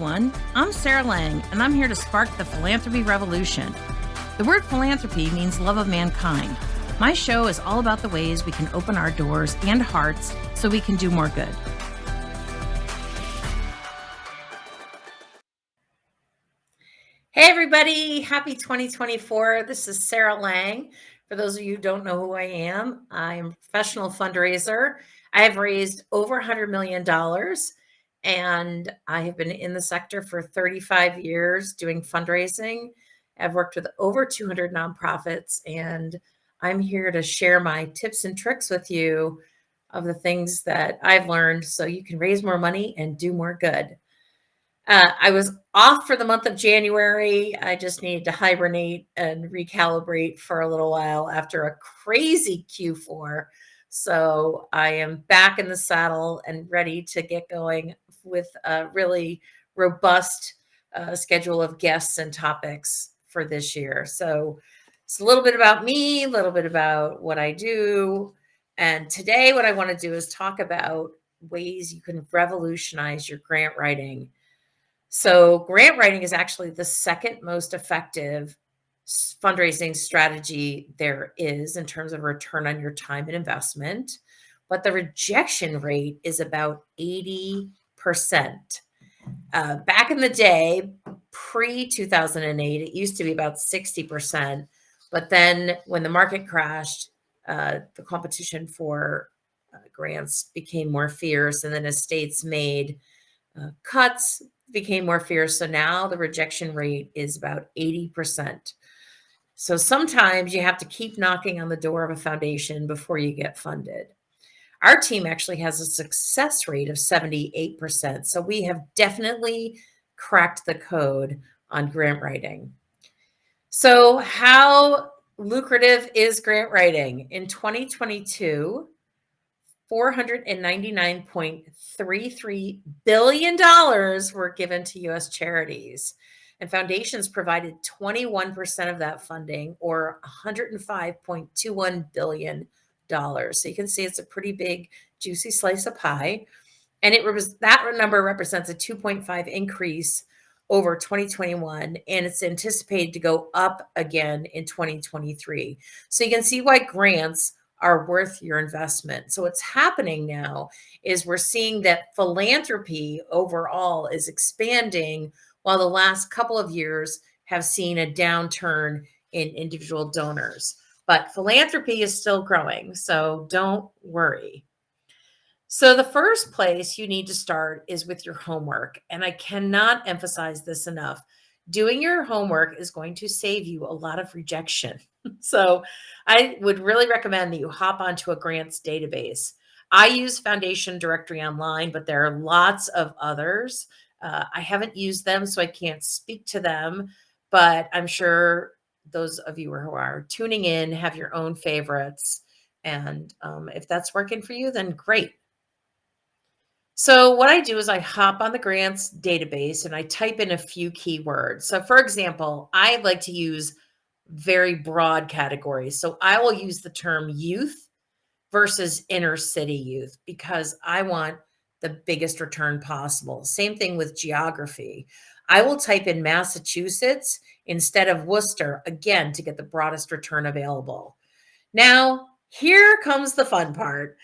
everyone. I'm Sarah Lang, and I'm here to spark the Philanthropy Revolution. The word philanthropy means love of mankind. My show is all about the ways we can open our doors and hearts so we can do more good. Hey, everybody. Happy 2024. This is Sarah Lang. For those of you who don't know who I am a professional fundraiser. I have raised over $100 million, and I have been in the sector for 35 years doing fundraising. I've worked with over 200 nonprofits, and I'm here to share my tips and tricks with you of the things that I've learned so you can raise more money and do more good. I was off for the month of January. I just needed to hibernate and recalibrate for a little while after a crazy Q4. So I am back in the saddle and ready to get going with a really robust schedule of guests and topics for this year. So it's a little bit about me, a little bit about what I do. And today what I want to do is talk about ways you can revolutionize your grant writing. So grant writing is actually the second most effective fundraising strategy there is in terms of return on your time and investment, but the rejection rate is about 80%. Back in the day, pre-2008, it used to be about 60%, but then when the market crashed, the competition for grants became more fierce, and then as states made cuts, became more fierce. So now the rejection rate is about 80%. So sometimes you have to keep knocking on the door of a foundation before you get funded. Our team actually has a success rate of 78%. So we have definitely cracked the code on grant writing. So how lucrative is grant writing? In 2022, $499.33 billion were given to U.S. charities, and foundations provided 21% of that funding, or $105.21 billion. So you can see it's a pretty big, juicy slice of pie. And that number represents a 2.5 increase over 2021, and it's anticipated to go up again in 2023. So you can see why grants are worth your investment. So what's happening now is we're seeing that philanthropy overall is expanding, while the last couple of years have seen a downturn in individual donors. But philanthropy is still growing, so don't worry. So the first place you need to start is with your homework. And I cannot emphasize this enough. Doing your homework is going to save you a lot of rejection. So I would really recommend that you hop onto a grants database. I use Foundation Directory Online, but there are lots of others. I haven't used them, so I can't speak to them, but I'm sure those of you who are tuning in have your own favorites. And if that's working for you, then great. So what I do is I hop on the grants database and I type in a few keywords. So for example, I like to use very broad categories. So I will use the term youth versus inner city youth because I want the biggest return possible. Same thing with geography. I will type in Massachusetts instead of Worcester, again, to get the broadest return available. Now, here comes the fun part.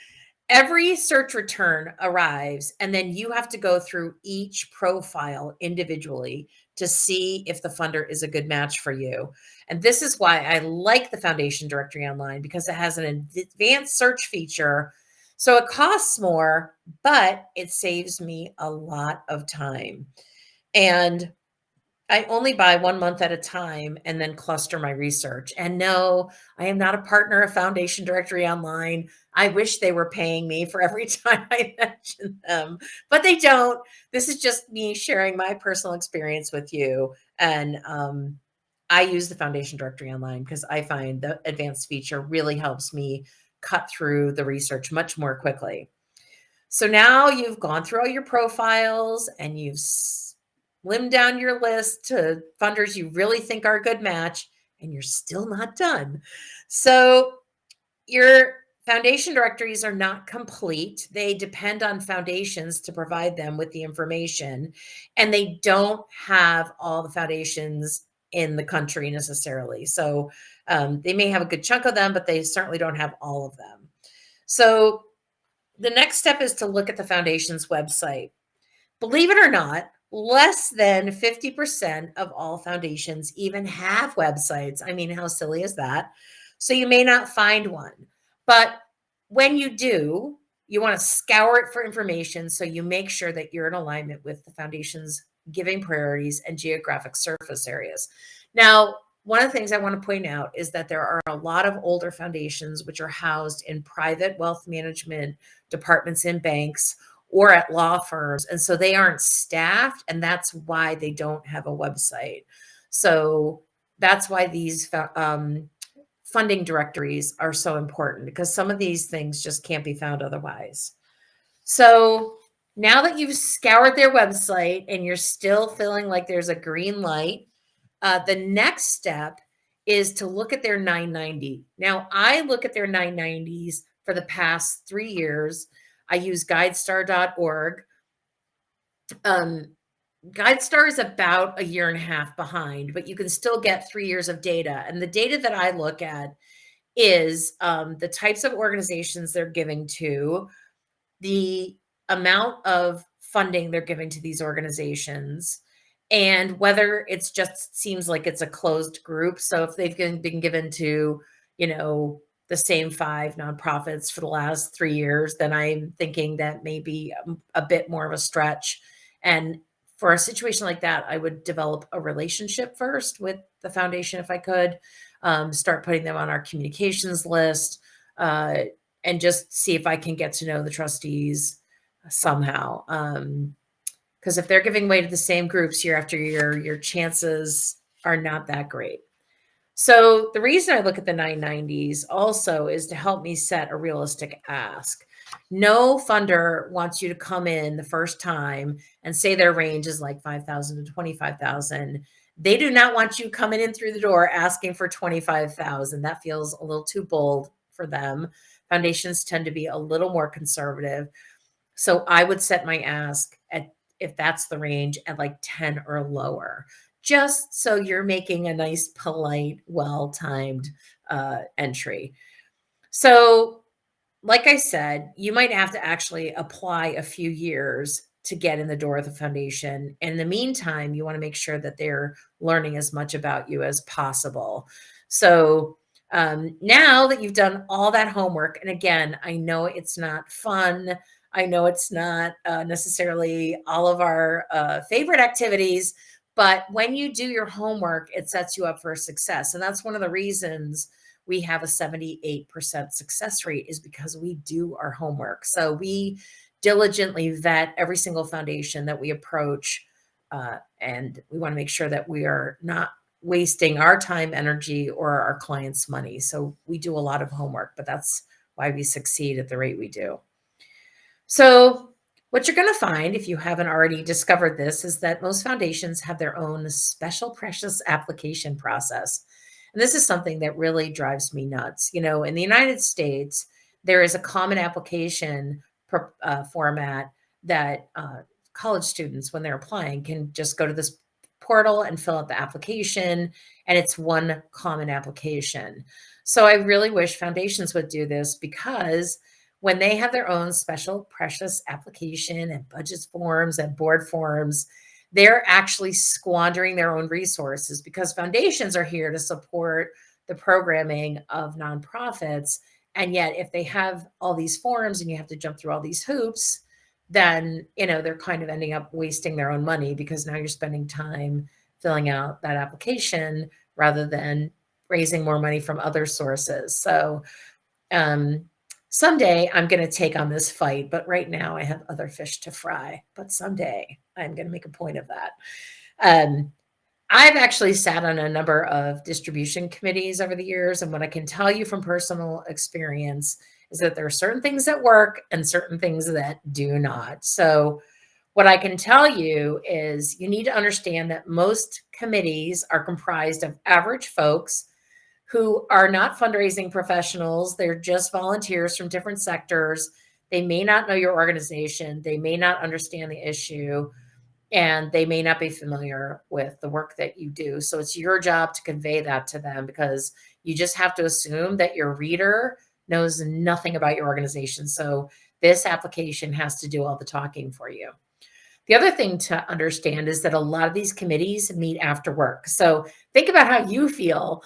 Every search return arrives, and then you have to go through each profile individually to see if the funder is a good match for you. And this is why I like the Foundation Directory Online, because it has an advanced search feature. So it costs more, but it saves me a lot of time. And I only buy 1 month at a time and then cluster my research. And no, I am not a partner of Foundation Directory Online. I wish they were paying me for every time I mention them, but they don't. This is just me sharing my personal experience with you. And I use the Foundation Directory Online because I find the advanced feature really helps me cut through the research much more quickly. So now you've gone through all your profiles and you've slim down your list to funders you really think are a good match, and you're still not done. So your Foundation directories are not complete. They depend on foundations to provide them with the information, and they don't have all the foundations in the country necessarily. So they may have a good chunk of them, but they certainly don't have all of them. So the next step is to look at the foundation's website. Believe it or not, less than 50% of all foundations even have websites. I mean, how silly is that? So you may not find one. But when you do, you want to scour it for information so you make sure that you're in alignment with the foundation's giving priorities and geographic surface areas. Now, one of the things I want to point out is that there are a lot of older foundations which are housed in private wealth management departments in banks or at law firms. And so they aren't staffed, and that's why they don't have a website. So that's why these funding directories are so important, because some of these things just can't be found otherwise. So now that you've scoured their website and you're still feeling like there's a green light, the next step is to look at their 990. Now, I look at their 990s for the past 3 years. I use guidestar.org. GuideStar is about a year and a half behind, but you can still get 3 years of data. And the data that I look at is the types of organizations they're giving to, the amount of funding they're giving to these organizations, and whether it's just seems like it's a closed group. So if they've been given to, the same 5 nonprofits for the last 3 years, then I'm thinking that maybe a bit more of a stretch. And for a situation like that, I would develop a relationship first with the foundation if I could, start putting them on our communications list, and just see if I can get to know the trustees somehow. Because if they're giving way to the same groups year after year, your chances are not that great. So the reason I look at the 990s also is to help me set a realistic ask. No funder wants you to come in the first time and say their range is like 5,000 to 25,000. They do not want you coming in through the door asking for 25,000. That feels a little too bold for them. Foundations tend to be a little more conservative. So I would set my ask at, if that's the range, at like 10 or lower, just so you're making a nice, polite, well-timed entry. So like I said, you might have to actually apply a few years to get in the door of the foundation. And in the meantime, you want to make sure that they're learning as much about you as possible. So now that you've done all that homework, and again, I know it's not fun. I know it's not necessarily all of our favorite activities, but when you do your homework, it sets you up for success. And that's one of the reasons we have a 78% success rate, is because we do our homework. So we diligently vet every single foundation that we approach, and we want to make sure that we are not wasting our time, energy, or our clients' money. So we do a lot of homework, but that's why we succeed at the rate we do. So what you're going to find, if you haven't already discovered this, is that most foundations have their own special precious application process. And this is something that really drives me nuts. In the United States, there is a common application format that college students, when they're applying, can just go to this portal and fill out the application, and it's one common application. So I really wish foundations would do this, because when they have their own special precious application and budget forms and board forms, they're actually squandering their own resources, because foundations are here to support the programming of nonprofits. And yet, if they have all these forms and you have to jump through all these hoops, then, they're kind of ending up wasting their own money, because now you're spending time filling out that application rather than raising more money from other sources. So, someday I'm going to take on this fight, but right now I have other fish to fry. But someday I'm going to make a point of that. I've actually sat on a number of distribution committees over the years, and what I can tell you from personal experience is that there are certain things that work and certain things that do not. So what I can tell you is you need to understand that most committees are comprised of average folks who are not fundraising professionals. They're just volunteers from different sectors. They may not know your organization. They may not understand the issue, and they may not be familiar with the work that you do. So it's your job to convey that to them, because you just have to assume that your reader knows nothing about your organization. So this application has to do all the talking for you. The other thing to understand is that a lot of these committees meet after work. So think about how you feel,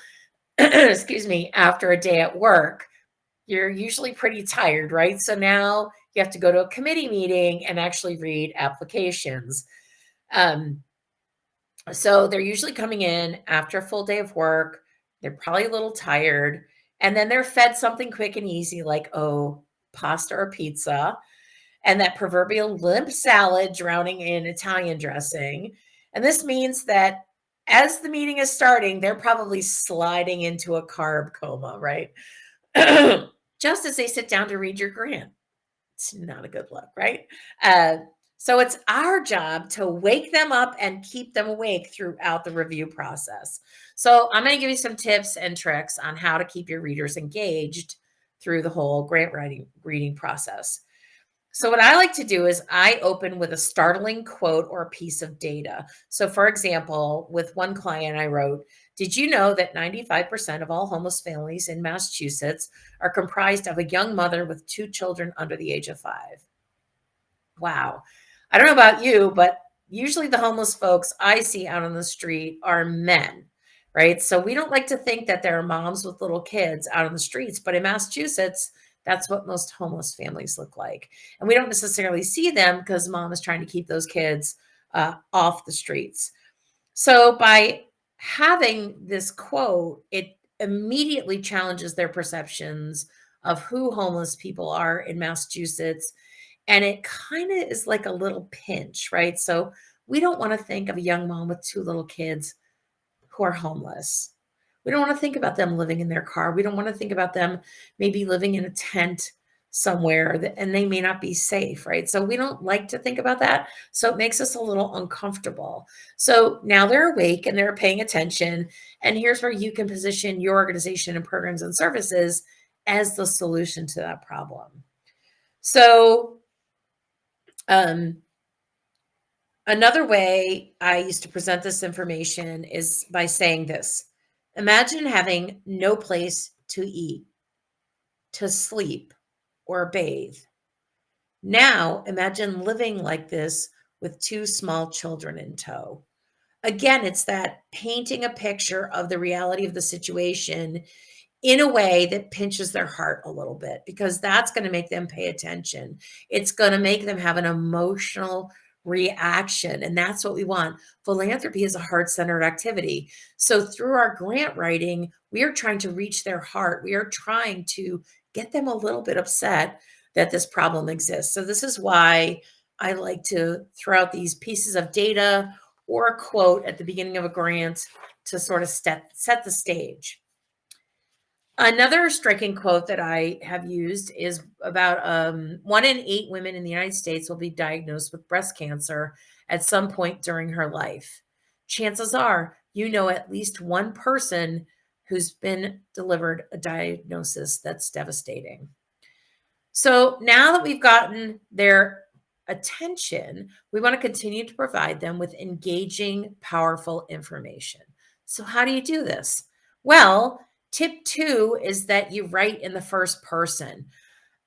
excuse me, after a day at work. You're usually pretty tired, right? So now you have to go to a committee meeting and actually read applications. Um, so they're usually coming in after a full day of work. They're probably a little tired. And then they're fed something quick and easy like, oh, pasta or pizza, and that proverbial limp salad drowning in Italian dressing. And this means that as the meeting is starting, they're probably sliding into a carb coma, right? Just as they sit down to read your grant. It's not a good look, right? Uh, so it's our job to wake them up and keep them awake throughout the review process. So I'm going to give you some tips and tricks on how to keep your readers engaged through the whole grant writing reading process. So what I like to do is I open with a startling quote or a piece of data. So for example, with one client I wrote, did you know that 95% of all homeless families in Massachusetts are comprised of a young mother with 2 children under the age of 5? Wow. I don't know about you, but usually the homeless folks I see out on the street are men, right? So we don't like to think that there are moms with little kids out on the streets, but in Massachusetts, that's what most homeless families look like. And we don't necessarily see them because mom is trying to keep those kids off the streets. So by having this quote, it immediately challenges their perceptions of who homeless people are in Massachusetts, and it kind of is like a little pinch, right? So we don't want to think of a young mom with 2 little kids who are homeless. We don't want to think about them living in their car. We don't want to think about them maybe living in a tent somewhere and they may not be safe, right? So we don't like to think about that. So it makes us a little uncomfortable. So now they're awake and they're paying attention. And here's where you can position your organization and programs and services as the solution to that problem. So um, another way I used to present this information is by saying this. Imagine having no place to eat, to sleep, or bathe. Now imagine living like this with 2 small children in tow. Again, it's that painting a picture of the reality of the situation in a way that pinches their heart a little bit, because that's going to make them pay attention. It's going to make them have an emotional reaction. And that's what we want. Philanthropy is a heart centered activity. So through our grant writing, we are trying to reach their heart. We are trying to get them a little bit upset that this problem exists. So this is why I like to throw out these pieces of data or a quote at the beginning of a grant to sort of set the stage. Another striking quote that I have used is about 1 in 8 women in the United States will be diagnosed with breast cancer at some point during her life. Chances are you know at least one person who's been delivered a diagnosis that's devastating. So now that we've gotten their attention, we want to continue to provide them with engaging, powerful information. So, how do you do this? Well, tip 2 is that you write in the first person.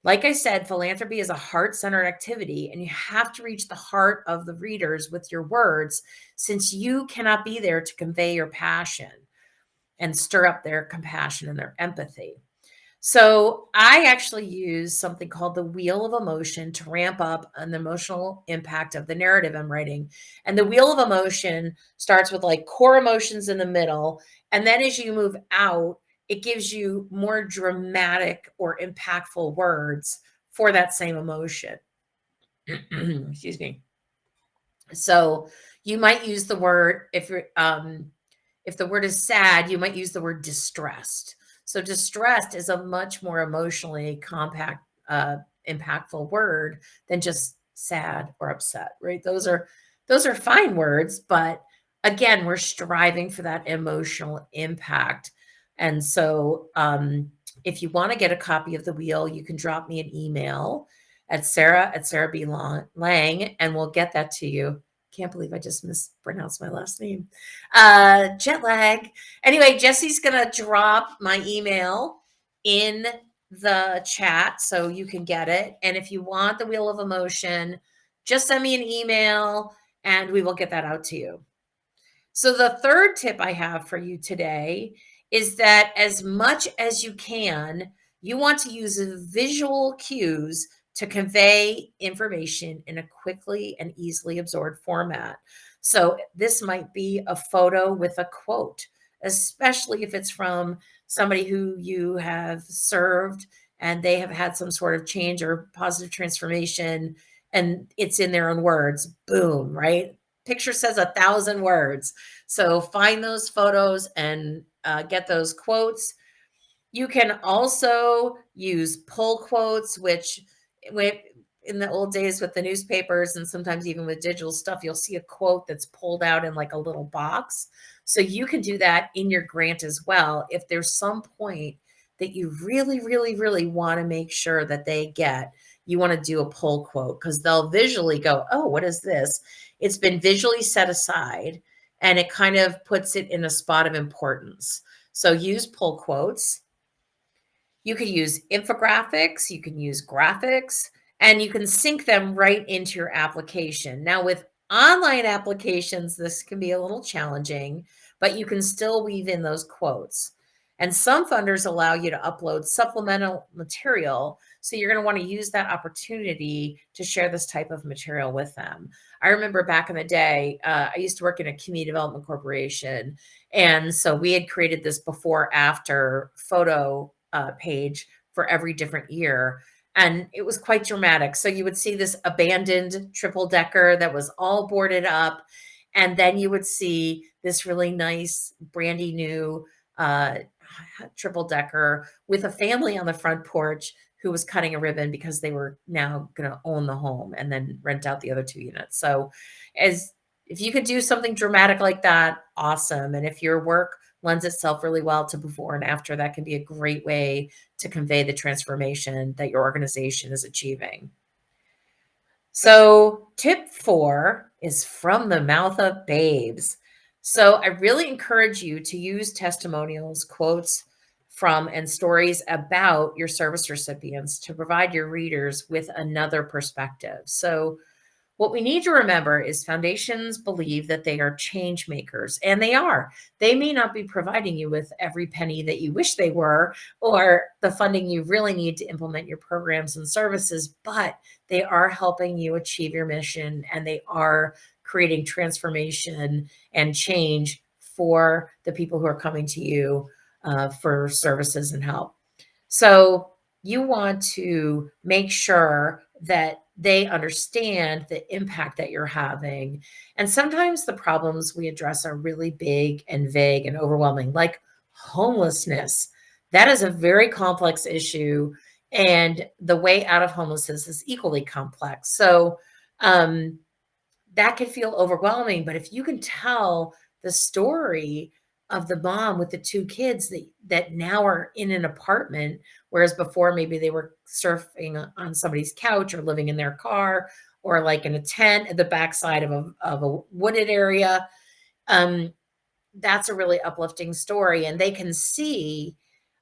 Like I said, philanthropy is a heart centered activity, and you have to reach the heart of the readers with your words, since you cannot be there to convey your passion and stir up their compassion and their empathy. So I actually use something called the wheel of emotion to ramp up an emotional impact of the narrative I'm writing. And the wheel of emotion starts with like core emotions in the middle. And then as you move out, it gives you more dramatic or impactful words for that same emotion. Excuse me. So you might use the word, if the word is sad, you might use the word distressed. So distressed is a much more emotionally compact, impactful word than just sad or upset, right? Those are fine words, but again, we're striving for that emotional impact. And so, if you want to get a copy of the wheel, you can drop me an email at Sarah B. Lang, and we'll get that to you. Can't believe I just mispronounced my last name. Jet lag. Anyway, Jesse's going to drop my email in the chat so you can get it. And if you want the Wheel of Emotion, just send me an email and we will get that out to you. So, the third tip I have for you today is that as much as you can, you want to use visual cues to convey information in a quickly and easily absorbed format. So, this might be a photo with a quote, especially if it's from somebody who you have served and they have had some sort of change or positive transformation, and it's in their own words. Boom, right? Picture says 1,000 words. So find those photos and get those quotes. You can also use pull quotes, which when in the old days with the newspapers and sometimes even with digital stuff, you'll see a quote that's pulled out in like a little box. So you can do that in your grant as well. If there's some point that you really, really, really want to make sure that they get, you want to do a pull quote because they'll visually go, oh, what is this? It's been visually set aside and it kind of puts it in a spot of importance. So use pull quotes. You can use infographics, you can use graphics, and you can sync them right into your application. Now, with online applications, this can be a little challenging, but you can still weave in those quotes. And some funders allow you to upload supplemental material. So you're going to want to use that opportunity to share this type of material with them. I remember back in the day, I used to work in a community development corporation. And so we had created this before after photo page for every different year. And it was quite dramatic. So you would see this abandoned triple decker that was all boarded up. And then you would see this really nice, brandy new triple decker with a family on the front porch who was cutting a ribbon because they were now going to own the home and then rent out the other 2 units. So as if you could do something dramatic like that, awesome. And if your work lends itself really well to before and after, that can be a great way to convey the transformation that your organization is achieving. So, tip 4 is from the mouth of babes. So, I really encourage you to use testimonials, quotes from, and stories about your service recipients to provide your readers with another perspective. So, what we need to remember is foundations believe that they are change makers, and they are. They may not be providing you with every penny that you wish they were or the funding you really need to implement your programs and services, but they are helping you achieve your mission and they are creating transformation and change for the people who are coming to you for services and help. So you want to make sure that they understand the impact that you're having. And sometimes the problems we address are really big and vague and overwhelming, like homelessness. That is a very complex issue. And the way out of homelessness is equally complex. So, that could feel overwhelming, but if you can tell the story of the mom with the 2 kids that now are in an apartment, whereas before maybe they were surfing on somebody's couch or living in their car or like in a tent at the backside of a wooded area, um, that's a really uplifting story, and they can see,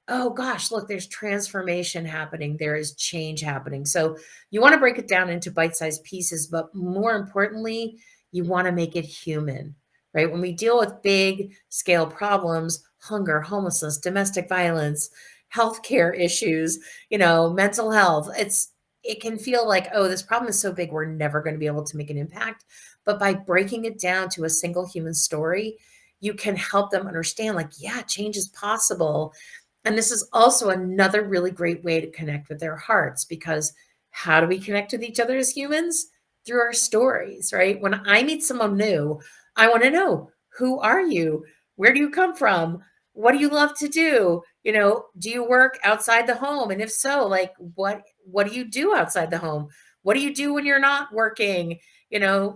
oh gosh, look, there's transformation happening. There is change happening. So you want to break it down into bite-sized pieces, but more importantly, you want to make it human, right? When we deal with big scale problems, hunger, homelessness, domestic violence, healthcare issues, mental health, it can feel like, oh, this problem is so big, we're never going to be able to make an impact. But by breaking it down to a single human story, you can help them understand, like, yeah, change is possible. And this is also another really great way to connect with their hearts because how do we connect with each other as humans? Through our stories, right? When I meet someone new, I want to know, who are you? Where do you come from? What do you love to do? Do you work outside the home? And if so, like what do you do outside the home? What do you do when you're not working?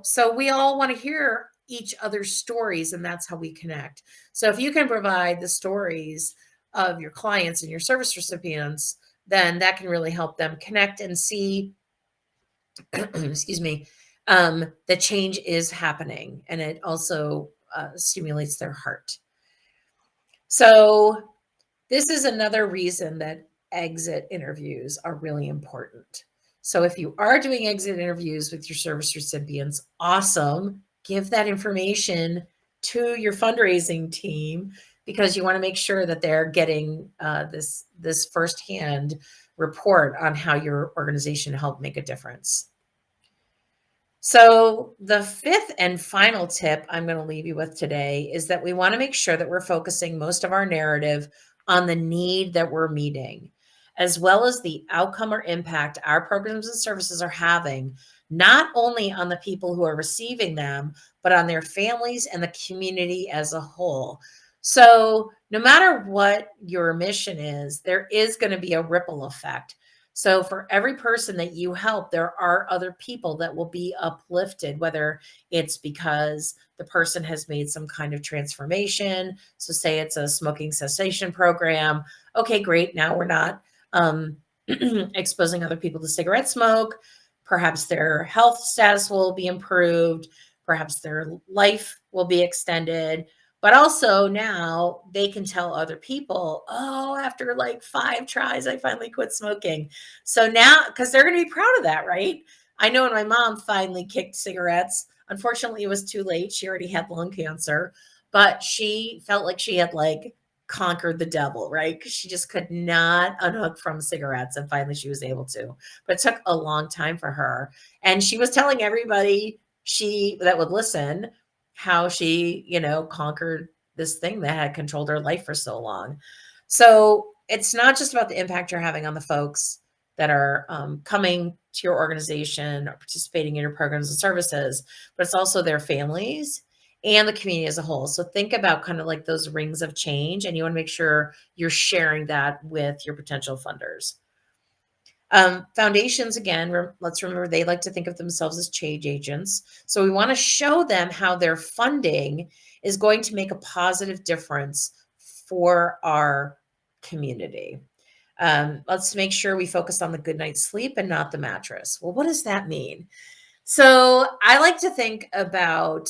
So we all want to hear each other's stories and that's how we connect. So if you can provide the stories of your clients and your service recipients, then that can really help them connect and see, excuse me, the change is happening, and it also stimulates their heart. So this is another reason that exit interviews are really important. So if you are doing exit interviews with your service recipients, awesome. Give that information to your fundraising team, because you want to make sure that they're getting this firsthand report on how your organization helped make a difference. So, the fifth and final tip I'm going to leave you with today is that we want to make sure that we're focusing most of our narrative on the need that we're meeting, as well as the outcome or impact our programs and services are having, not only on the people who are receiving them, but on their families and the community as a whole. So, no matter what your mission is, there is going to be a ripple effect. So for every person that you help, there are other people that will be uplifted, whether it's because the person has made some kind of transformation. So say it's a smoking cessation program. Okay, great. Now we're not exposing other people to cigarette smoke. Perhaps their health status will be improved. Perhaps their life will be extended. But also now they can tell other people, oh, after like 5 tries, I finally quit smoking. So now, because they're going to be proud of that, right? I know when my mom finally kicked cigarettes, unfortunately, it was too late. She already had lung cancer, but she felt like she had like conquered the devil, right? Because she just could not unhook from cigarettes. And finally, she was able to. But it took a long time for her. And she was telling everybody that would listen how she, conquered this thing that had controlled her life for so long. So it's not just about the impact you're having on the folks that are coming to your organization or participating in your programs and services, but it's also their families and the community as a whole. So think about kind of like those rings of change, and you want to make sure you're sharing that with your potential funders. Foundations, again, let's remember they like to think of themselves as change agents. So we want to show them how their funding is going to make a positive difference for our community. Let's make sure we focus on the good night's sleep and not the mattress. Well, what does that mean? So I like to think about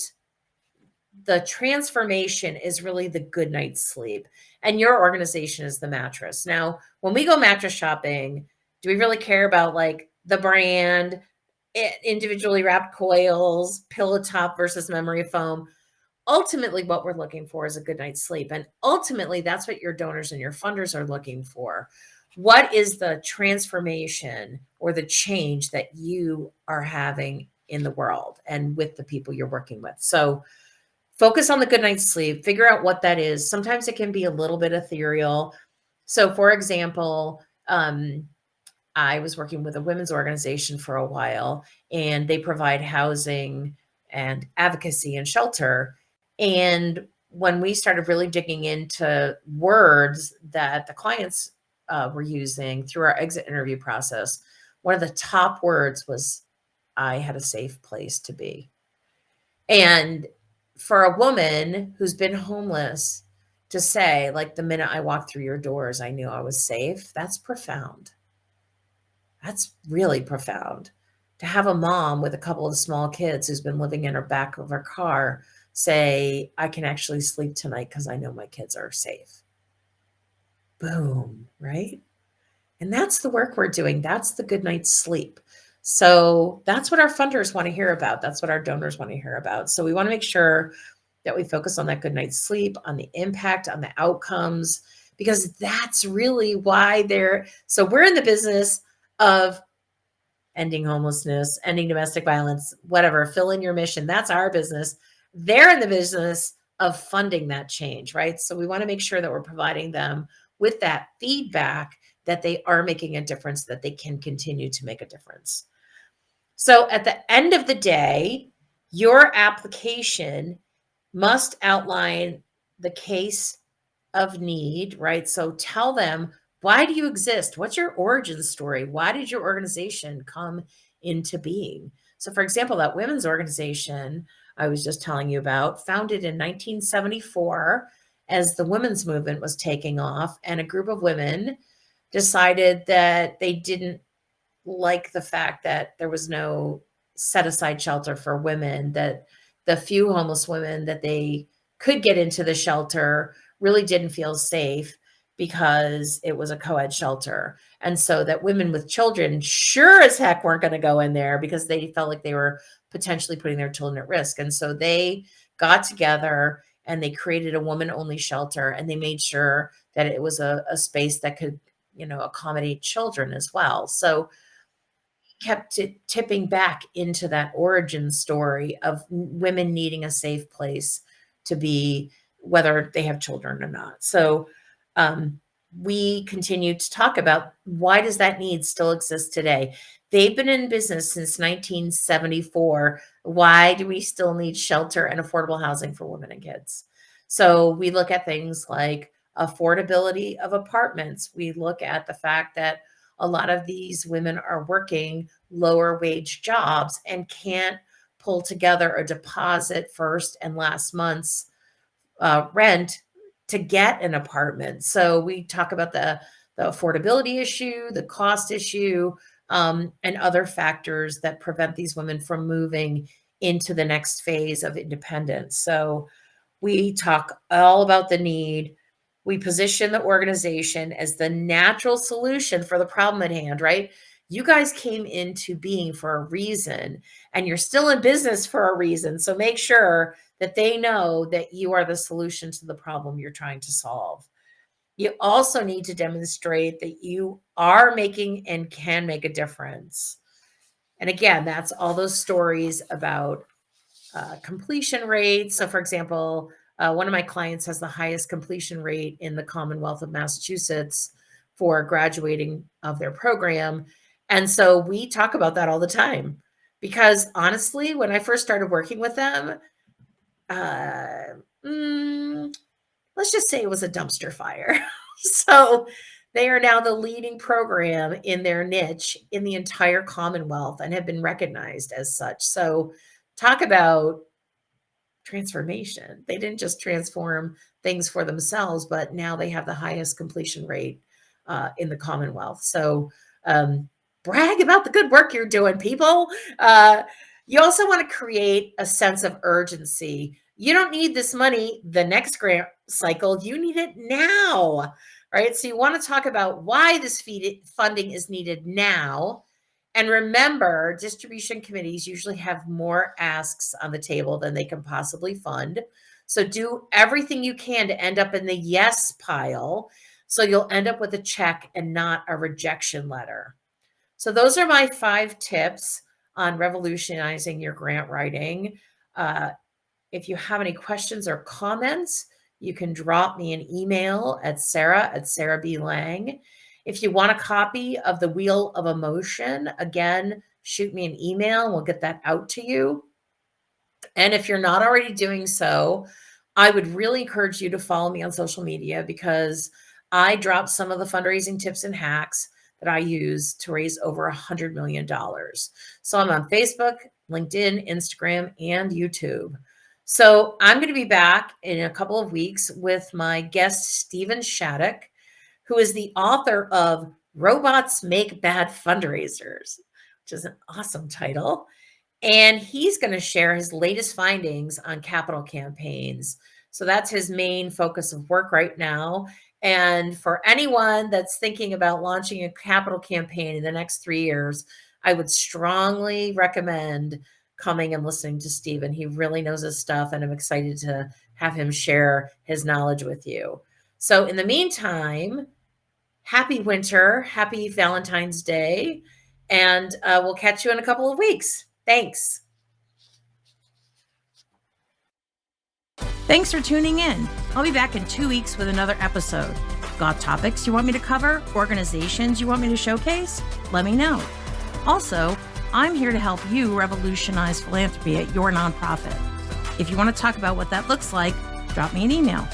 the transformation is really the good night's sleep, and your organization is the mattress. Now, when we go mattress shopping, do we really care about like the brand, individually wrapped coils, pillow top versus memory foam? Ultimately, what we're looking for is a good night's sleep. And ultimately, that's what your donors and your funders are looking for. What is the transformation or the change that you are having in the world and with the people you're working with? So focus on the good night's sleep, figure out what that is. Sometimes it can be a little bit ethereal. So, for example, I was working with a women's organization for a while, and they provide housing and advocacy and shelter. And when we started really digging into words that the clients were using through our exit interview process, one of the top words was, I had a safe place to be. And for a woman who's been homeless to say, like, the minute I walked through your doors, I knew I was safe, that's profound. That's really profound. To have a mom with a couple of small kids who's been living in her back of her car say, I can actually sleep tonight because I know my kids are safe. Boom, right? And that's the work we're doing. That's the good night's sleep. So that's what our funders want to hear about. That's what our donors want to hear about. So we want to make sure that we focus on that good night's sleep, on the impact, on the outcomes, because that's really why so we're in the business of ending homelessness, ending domestic violence, whatever, fill in your mission. That's our business. They're in the business of funding that change, right? So we want to make sure that we're providing them with that feedback that they are making a difference, that they can continue to make a difference. So at the end of the day, your application must outline the case of need, right? So tell them, why do you exist? What's your origin story? Why did your organization come into being? So, for example, that women's organization I was just telling you about, founded in 1974, as the women's movement was taking off, and a group of women decided that they didn't like the fact that there was no set aside shelter for women, that the few homeless women that they could get into the shelter really didn't feel safe because it was a co-ed shelter. And so that women with children sure as heck weren't going to go in there because they felt like they were potentially putting their children at risk. And so they got together and they created a woman only shelter, and they made sure that it was a space that could, accommodate children as well. So kept it tipping back into that origin story of women needing a safe place to be, whether they have children or not. So we continue to talk about, why does that need still exist today? They've been in business since 1974. Why do we still need shelter and affordable housing for women and kids? So we look at things like affordability of apartments. We look at the fact that a lot of these women are working lower wage jobs and can't pull together a deposit first and last month's rent to get an apartment. So we talk about the affordability issue, the cost issue, and other factors that prevent these women from moving into the next phase of independence. So we talk all about the need. We position the organization as the natural solution for the problem at hand, right? You guys came into being for a reason, and you're still in business for a reason. So make sure that they know that you are the solution to the problem you're trying to solve. You also need to demonstrate that you are making and can make a difference. And again, that's all those stories about completion rates. So for example, one of my clients has the highest completion rate in the Commonwealth of Massachusetts for graduating of their program. And so we talk about that all the time, because honestly, when I first started working with them, let's just say it was a dumpster fire. So they are now the leading program in their niche in the entire Commonwealth and have been recognized as such. So talk about transformation. They didn't just transform things for themselves, but now they have the highest completion rate in the Commonwealth. So brag about the good work you're doing, people. You also want to create a sense of urgency. You don't need this money the next grant cycle. You need it now, right? So you want to talk about why this funding is needed now. And remember, distribution committees usually have more asks on the table than they can possibly fund. So do everything you can to end up in the yes pile, so you'll end up with a check and not a rejection letter. So those are my 5 tips on revolutionizing your grant writing. If you have any questions or comments, you can drop me an email at sarah@sarahblang. If you want a copy of the Wheel of Emotion, again, shoot me an email and we'll get that out to you. And if you're not already doing so, I would really encourage you to follow me on social media, because I drop some of the fundraising tips and hacks that I use to raise over $100 million. So I'm on Facebook, LinkedIn, Instagram, and YouTube. So I'm going to be back in a couple of weeks with my guest, Stephen Shattuck, who is the author of Robots Make Bad Fundraisers, which is an awesome title. And he's going to share his latest findings on capital campaigns. So that's his main focus of work right now. And for anyone that's thinking about launching a capital campaign in the next 3 years, I would strongly recommend coming and listening to Stephen. He really knows his stuff, and I'm excited to have him share his knowledge with you. So in the meantime, happy winter, happy Valentine's Day, and we'll catch you in a couple of weeks. Thanks. Thanks for tuning in. I'll be back in 2 weeks with another episode. Got topics you want me to cover? Organizations you want me to showcase? Let me know. Also, I'm here to help you revolutionize philanthropy at your nonprofit. If you want to talk about what that looks like, drop me an email.